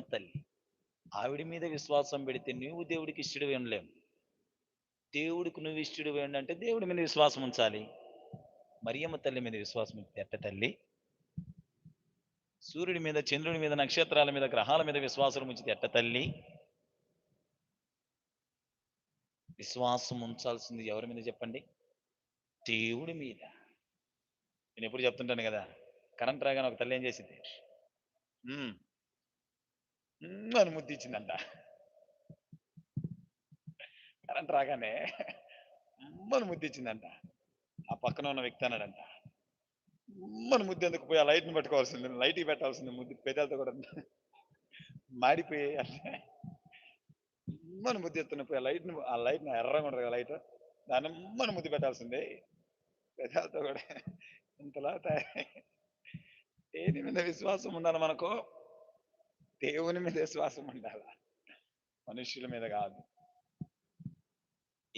తల్లి. ఆవిడ మీద విశ్వాసం పెడితే నువ్వు దేవుడికి ఇష్టడివి అనలేవు. దేవుడికి నువ్వు ఇష్టడివి అంటే దేవుడి మీద విశ్వాసం ఉంచాలి. మరియమ్మ తల్లి మీద విశ్వాసం ఉంచితే ఎట్ట తల్లి? సూర్యుడి మీద, చంద్రుడి మీద, నక్షత్రాల మీద, గ్రహాల మీద విశ్వాసం ఉంచితే ఎట్ట తల్లి? విశ్వాసం ఉంచాల్సింది ఎవరి మీద చెప్పండి? దేవుడి మీద. నేనెప్పుడు చెప్తుంటాను గదా! కరెంట్ రాగానే ఒక తల్లి ఏం చేసిద్ది? హ్మ్. అని ముద్దిచ్చిందంట. కరెంట్ రాగానే అని ముద్దిచ్చిందంట. ఆ పక్కన ఉన్న వ్యక్తి అన్నాడంట. అని ముద్దెందుకు పోయి ఆ లైట్‌ని పట్టుకోవాల్సింది. లైట్‌కి పెట్టాల్సింది ముద్దు పెదాలతో కూడా మాడిపోయి అంటే అని ముద్దెత్తున పోయి ఆ లైట్‌ని ఎర్రగా ఉంటది కదా లైటు. దాన్ని ముద్దు పెట్టాల్సింది. పెదాలతో కూడా ఇంతలా తయారై దేని మీద విశ్వాసం ఉండాలి మనకు? దేవుని మీద విశ్వాసం ఉండాల. మనుష్యుల మీద కాదు.